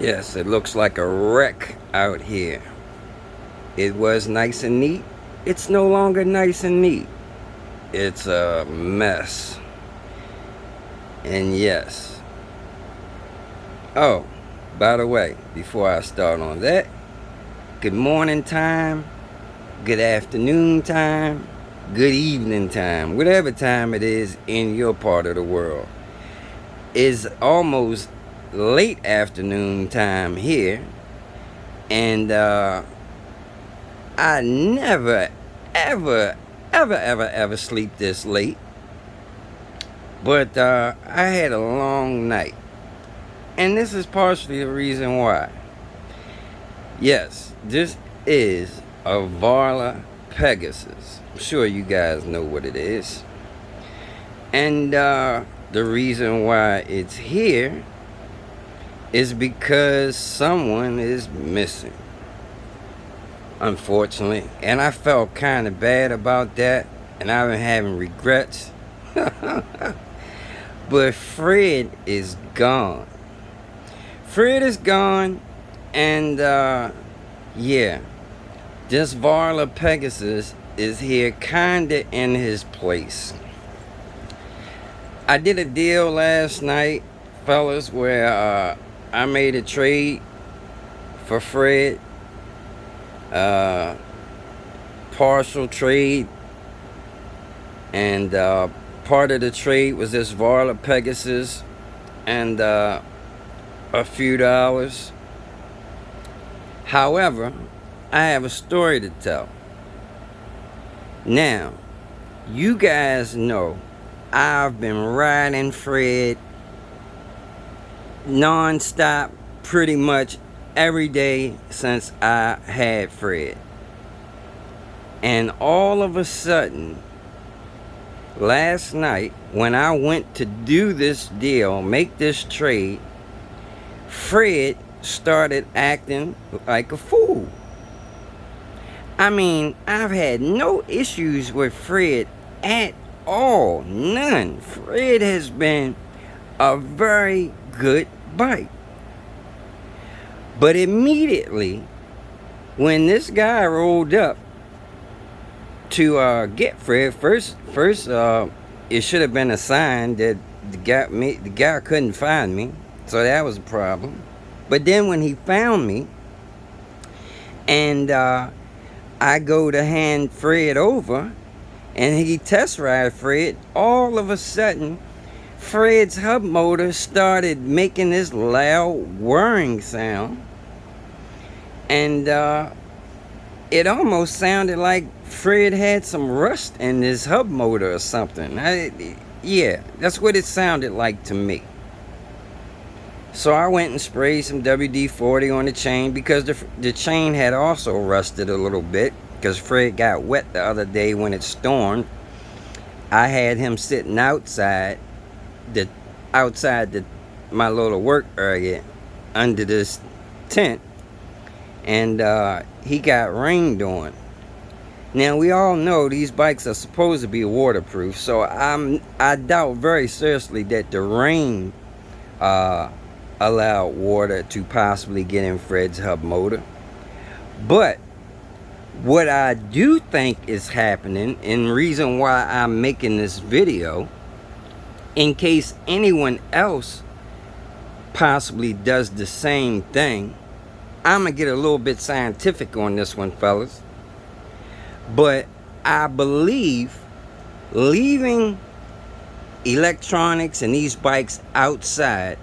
Yes, it looks like a wreck out here. It was nice and neat. It's no longer nice and neat. It's a mess. And yes. Oh, by the way, before I start on that, good morning time, good afternoon time, good evening time, whatever time it is in your part of the world. It's almost late afternoon time here, and I never, ever sleep this late. But I had a long night. And this is partially the reason why. Yes, this is a Varla Pegasus. I'm sure you guys know what it is. And the reason why it's here is because someone is missing. Unfortunately. And I felt kind of bad about that. And I've been having regrets. But Fred is gone. Fred is gone. And yeah. This Varla Pegasus is here kinda in his place. I did a deal last night, fellas, where I made a trade for Fred. Partial trade. And part of the trade was this Varla Pegasus and a few dollars. However, I have a story to tell. Now, you guys know I've been riding Fred non-stop pretty much every day since I had Fred. And all of a sudden, last night, when I went to do this deal, make this trade, Fred started acting like a fool. I mean, I've had no issues with Fred at all. None. Fred has been a very good bike. But immediately, when this guy rolled up to get Fred, first, it should have been a sign that the guy couldn't find me, so that was a problem. But then when he found me, and I go to hand Fred over, and he test ride Fred, all of a sudden, Fred's hub motor started making this loud whirring sound. And it almost sounded like Fred had some rust in his hub motor or something. Yeah, that's what it sounded like to me. So I went and sprayed some WD-40 on the chain because the chain had also rusted a little bit because Fred got wet the other day when it stormed. I had him sitting outside my little work area under this tent, and he got rained on. Now we all know these bikes are supposed to be waterproof, so I doubt very seriously that the rain allowed water to possibly get in Fred's hub motor. But what I do think is happening, and reason why I'm making this video, in case anyone else possibly does the same thing, I'm gonna get a little bit scientific on this one, fellas. But I believe leaving electronics and these bikes outside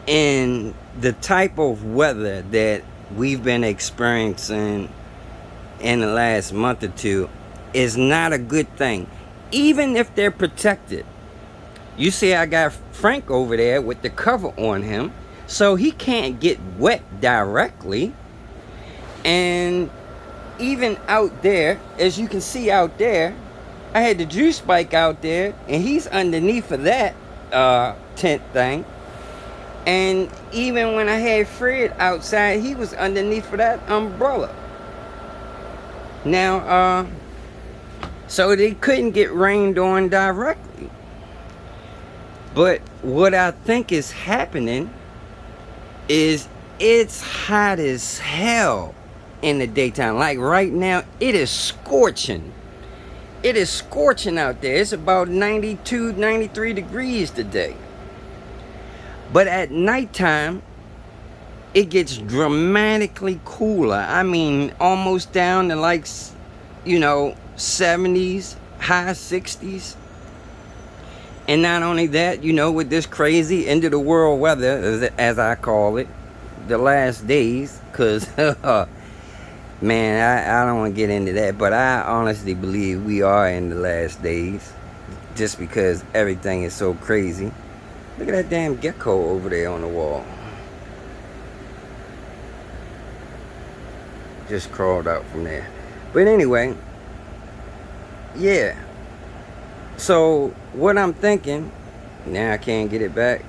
in the type of weather that we've been experiencing in the last month or two is not a good thing, even if they're protected. You see, I got Frank over there with the cover on him, so he can't get wet directly. And even out there, as you can see out there, I had the juice bike out there, and he's underneath of that tent thing. And even when I had Fred outside, he was underneath of that umbrella. Now, so they couldn't get rained on directly. But what I think is happening is it's hot as hell in the daytime. Like right now, it is scorching. It is scorching out there. It's about 92, 93 degrees today. But at nighttime, it gets dramatically cooler. I mean, almost down to like, 70s, high 60s. And not only that, with this crazy end of the world weather, as I call it, the last days, because, man, I don't want to get into that, but I honestly believe we are in the last days, just because everything is so crazy. Look at that damn gecko over there on the wall. Just crawled out from there. But anyway, yeah. So what I'm thinking, now I can't get it back.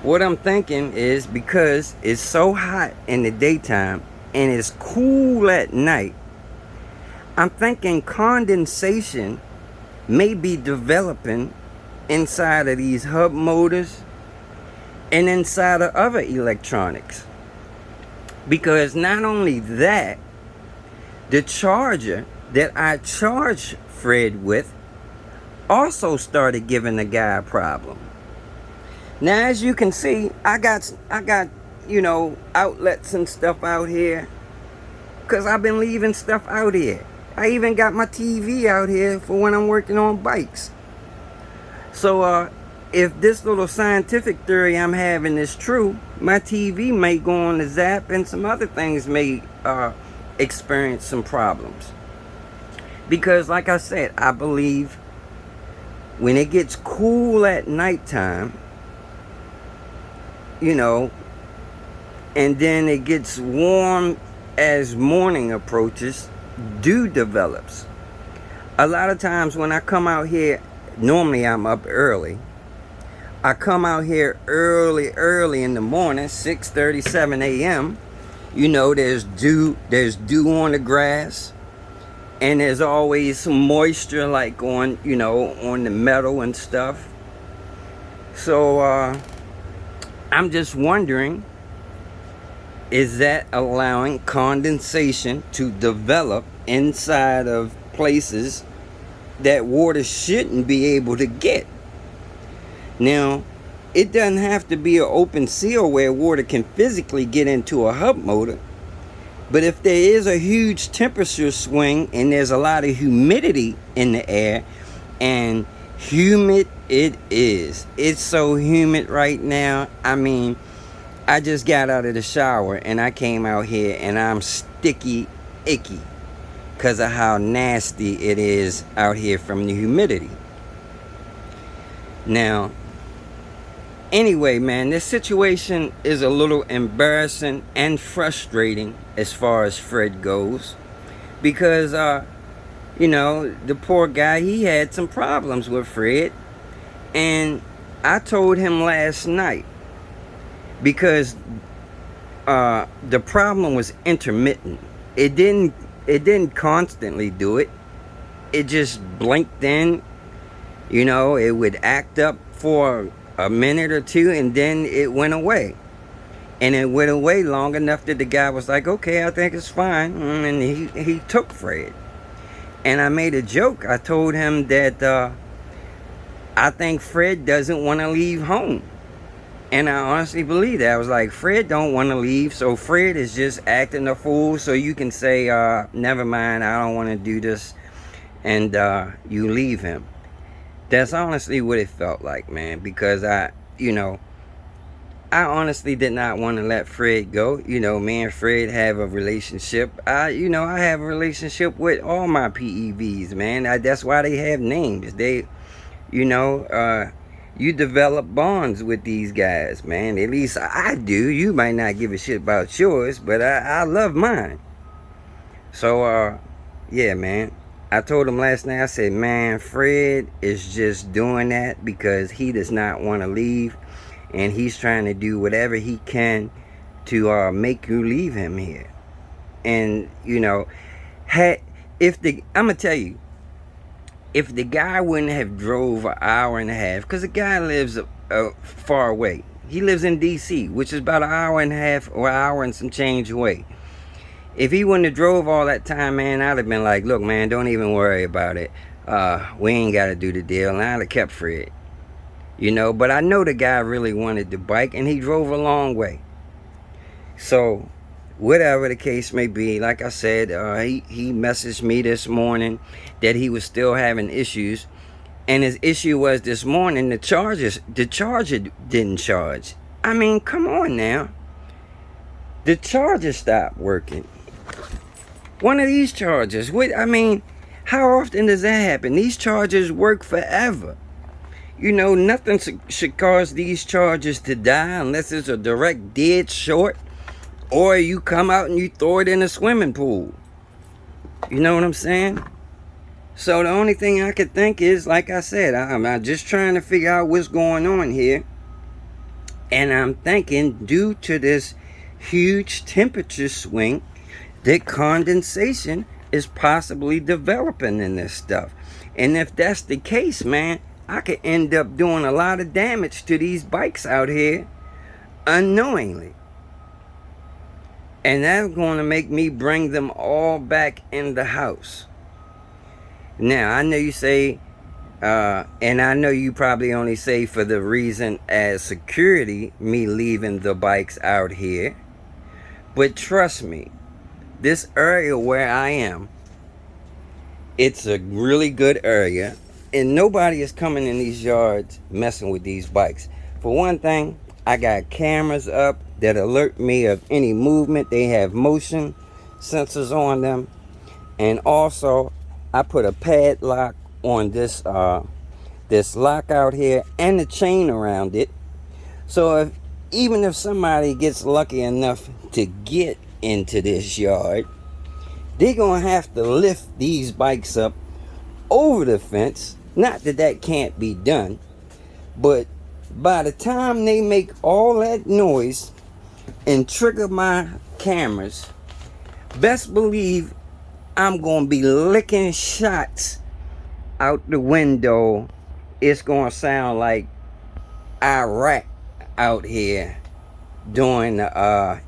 What I'm thinking is, because it's so hot in the daytime and it's cool at night, I'm thinking condensation may be developing inside of these hub motors and inside of other electronics. Because not only that, the charger that I charge Fred with also started giving the guy a problem. Now, as you can see, I got outlets and stuff out here, because I've been leaving stuff out here. I even got my TV out here for when I'm working on bikes. So if this little scientific theory I'm having is true, my TV may go on the zap, and some other things may experience some problems. Because like I said, I believe when it gets cool at nighttime, and then it gets warm as morning approaches, dew develops. A lot of times when I come out here, normally I'm up early. I come out here early in the morning, 6:37 a.m. There's dew on the grass, and there's always some moisture, like on the metal and stuff. So I'm just wondering, is that allowing condensation to develop inside of places that water shouldn't be able to get? Now, it doesn't have to be an open seal where water can physically get into a hub motor. But if there is a huge temperature swing and there's a lot of humidity in the air, and humid it is. It's so humid right now. I mean, I just got out of the shower and I came out here and I'm sticky, icky, because of how nasty it is out here from the humidity. Now, anyway, man, this situation is a little embarrassing and frustrating as far as Fred goes, because the poor guy, he had some problems with Fred, and I told him last night, because the problem was intermittent. It didn't constantly do it. It just blinked in. It would act up for a minute or two, and then it went away. And it went away long enough that the guy was like, okay, I think it's fine. And he took Fred. And I made a joke. I told him that I think Fred doesn't want to leave home. And I honestly believe that. I was like, Fred don't want to leave, so Fred is just acting a fool, so you can say, never mind, I don't want to do this, and you leave him. That's honestly what it felt like, man, because I honestly did not want to let Fred go. Me and Fred have a relationship. I have a relationship with all my PEVs, man. That's why they have names. They, you develop bonds with these guys, man. At least I do. You might not give a shit about yours, but I love mine. So, yeah, man. I told him last night, I said, man, Fred is just doing that because he does not want to leave. And he's trying to do whatever he can to make you leave him here. And, I'm going to tell you, if the guy wouldn't have drove an hour and a half, because the guy lives far away. He lives in DC, which is about an hour and a half or an hour and some change away. If he wouldn't have drove all that time, man, I'd have been like, look, man, don't even worry about it. We ain't got to do the deal. And I'd have kept Fred. You know, but I know the guy really wanted the bike, and he drove a long way. So, whatever the case may be, like I said, he messaged me this morning that he was still having issues. And his issue was this morning, the charger didn't charge. I mean, come on now. The charger stopped working. One of these chargers, I mean, how often does that happen? These chargers work forever. You know, nothing should cause these chargers to die unless it's a direct dead short, or you come out and you throw it in a swimming pool. You know what I'm saying? So the only thing I could think is, like I said, I'm just trying to figure out what's going on here. And I'm thinking, due to this huge temperature swing, that condensation is possibly developing in this stuff. And if that's the case, man, I could end up doing a lot of damage to these bikes out here unknowingly. And that's going to make me bring them all back in the house. Now, I know you say, and I know you probably only say for the reason as security, me leaving the bikes out here. But trust me, this area where I am, it's a really good area. And nobody is coming in these yards messing with these bikes. For one thing, I got cameras up that alert me of any movement. They have motion sensors on them. And also, I put a padlock on this lock out here and the chain around it. So even if somebody gets lucky enough to get into this yard, they're going to have to lift these bikes up over the fence. Not that that can't be done, but by the time they make all that noise and trigger my cameras, best believe I'm going to be licking shots out the window. It's going to sound like Iraq out here during the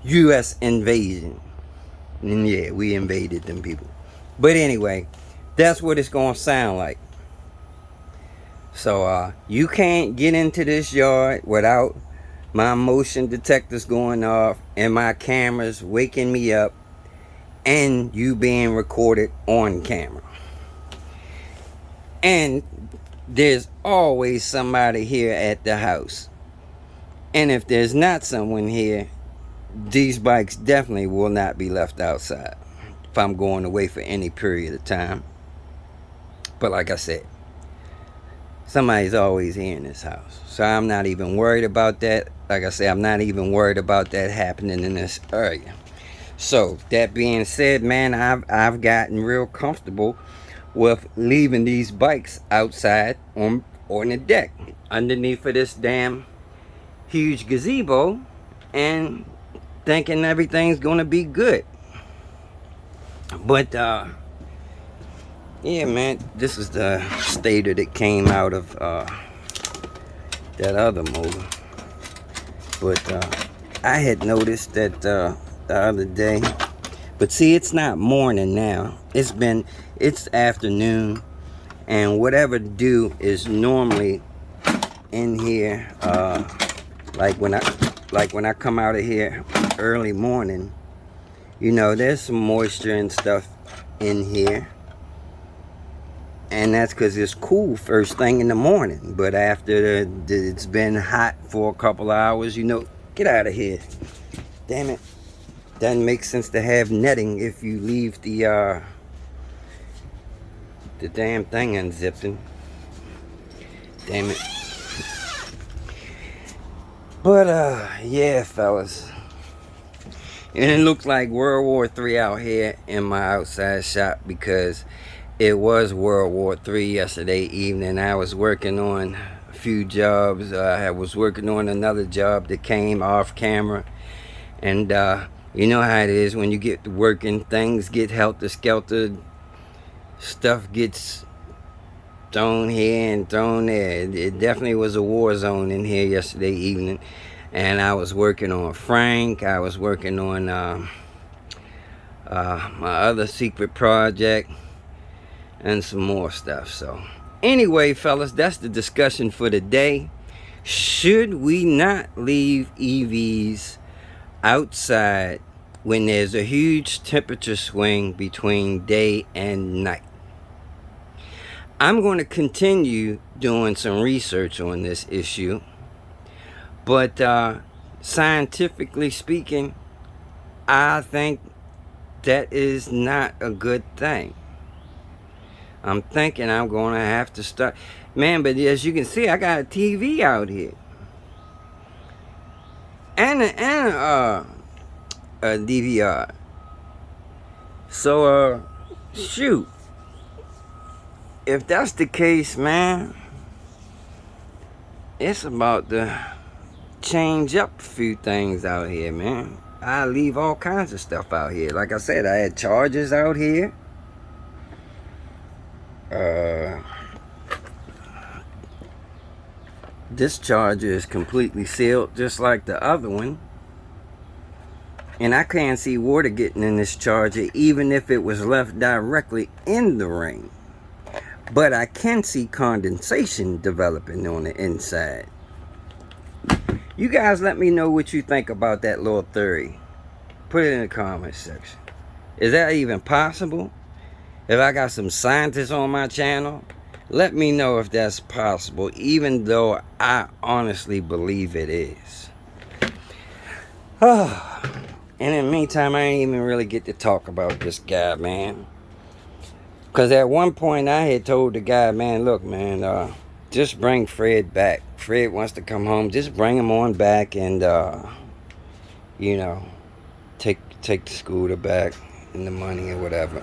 U.S. invasion. And yeah, we invaded them people. But anyway, that's what it's going to sound like. So you can't get into this yard without my motion detectors going off and my cameras waking me up and you being recorded on camera. And there's always somebody here at the house. And if there's not someone here, these bikes definitely will not be left outside if I'm going away for any period of time. But like I said, somebody's always here in this house. So I'm not even worried about that. Like I said, I'm not even worried about that happening in this area. So that being said, man, I've gotten real comfortable with leaving these bikes outside on the deck underneath of this damn huge gazebo and thinking everything's gonna be good. But yeah, man, this is the stator that came out of that other motor. But I had noticed that the other day, but see, it's not morning now. It's afternoon, and whatever do is normally in here. Like when I come out of here early morning, you know, there's some moisture and stuff in here. And that's because it's cool first thing in the morning. But after it's been hot for a couple of hours, you know, get out of here. Damn it. Doesn't make sense to have netting if you leave the damn thing unzipped. Damn it. But, yeah, fellas. And it looks like World War III out here in my outside shop because it was World War III yesterday evening. I was working on a few jobs. I was working on another job that came off camera. And you know how it is when you get to working, things get helter-skelter. Stuff gets thrown here and thrown there. It definitely was a war zone in here yesterday evening. And I was working on Frank. I was working on my other secret project and some more stuff. So anyway, fellas, that's the discussion for today. Should we not leave EVs outside when there's a huge temperature swing between day and night? I'm going to continue doing some research on this issue, but scientifically speaking, I think that is not a good thing. I'm thinking I'm going to have to start. Man, but as you can see, I got a TV out here. And a DVR. So, shoot. If that's the case, man, it's about to change up a few things out here, man. I leave all kinds of stuff out here. Like I said, I had chargers out here. This charger is completely sealed, just like the other one. And I can't see water getting in this charger, even if it was left directly in the rain. But I can see condensation developing on the inside. You guys let me know what you think about that little theory. Put it in the comments section. Is that even possible? If I got some scientists on my channel, let me know if that's possible, even though I honestly believe it is. And in the meantime, I ain't even really get to talk about this guy, man. Because at one point, I had told the guy, man, look, man, just bring Fred back. Fred wants to come home. Just bring him on back and, you know, take the scooter back and the money or whatever.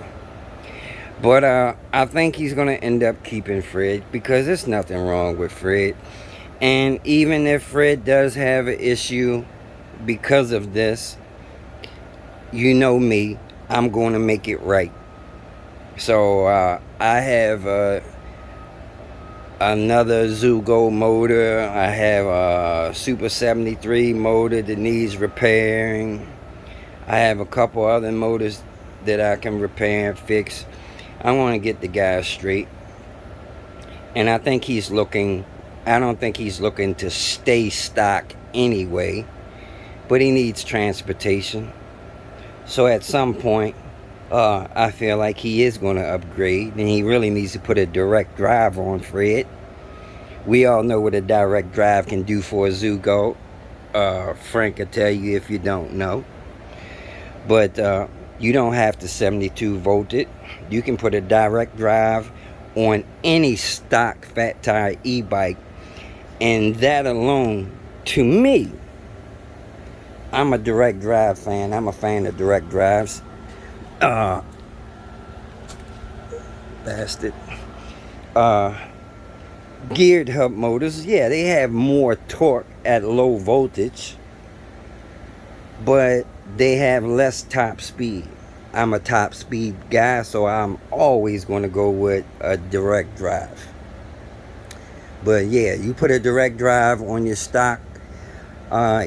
But I think he's going to end up keeping Fred because there's nothing wrong with Fred. And even if Fred does have an issue because of this, you know me, I'm going to make it right. So I have another Zugo motor. I have a Super 73 motor that needs repairing. I have a couple other motors that I can repair and fix. I want to get the guy straight. And I think he's looking, I don't think he's looking to stay stock anyway. But he needs transportation. So at some point, I feel like he is going to upgrade. And he really needs to put a direct drive on Fred. We all know what a direct drive can do for a Zugo. Frank will tell you if you don't know. But you don't have to 72 volt it. You can put a direct drive on any stock fat tire e-bike. And that alone, to me, I'm a direct drive fan. I'm a fan of direct drives. Bastard. Geared hub motors, yeah, they have more torque at low voltage, but they have less top speed. I'm a top speed guy, so I'm always going to go with a direct drive. But yeah, you put a direct drive on your stock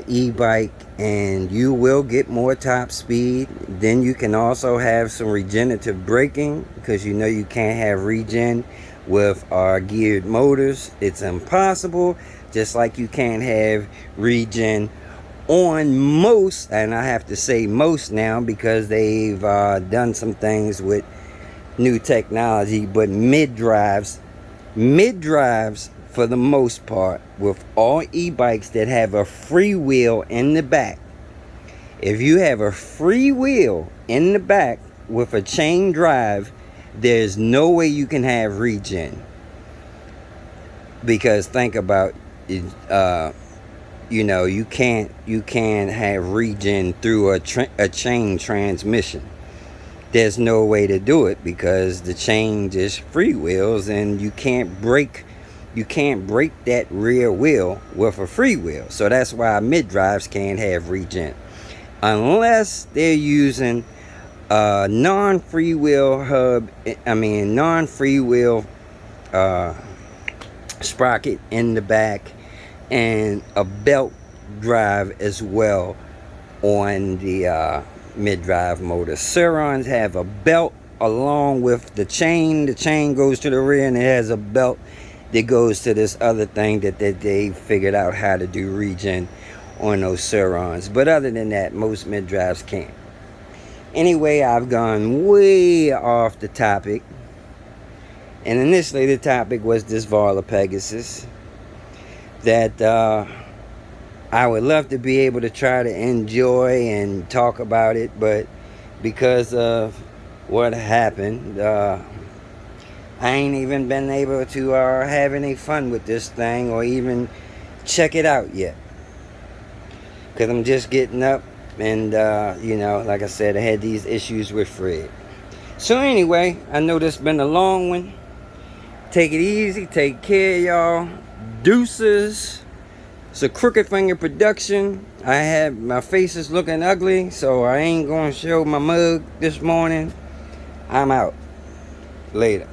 e-bike and you will get more top speed. Then you can also have some regenerative braking, because you know you can't have regen with our geared motors. It's impossible. Just like you can't have regen on most, and I have to say most now because they've done some things with new technology, but mid drives for the most part, with all e-bikes that have a free wheel in the back. If you have a free wheel in the back with a chain drive, there's no way you can have regen. Because think about it, you know, you can't have regen through a chain transmission. There's no way to do it because the chain is free wheels, and you can't break that rear wheel with a free wheel. So that's why mid drives can't have regen unless they're using non-free wheel uh, sprocket in the back, and a belt drive as well on the mid-drive motor. Surons have a belt along with the chain. The chain goes to the rear, and it has a belt that goes to this other thing that they figured out how to do regen on those Surons. But other than that, most mid-drives can't. Anyway, I've gone way off the topic. And initially the topic was this Varla Pegasus that I would love to be able to try to enjoy and talk about it, but because of what happened, I ain't even been able to have any fun with this thing or even check it out yet. Because I'm just getting up and, like I said, I had these issues with Fred. So anyway, I know this has been a long one. Take it easy. Take care, y'all. Deuces. It's a Crooked Finger production. My face is looking ugly, so I ain't going to show my mug this morning. I'm out. Later.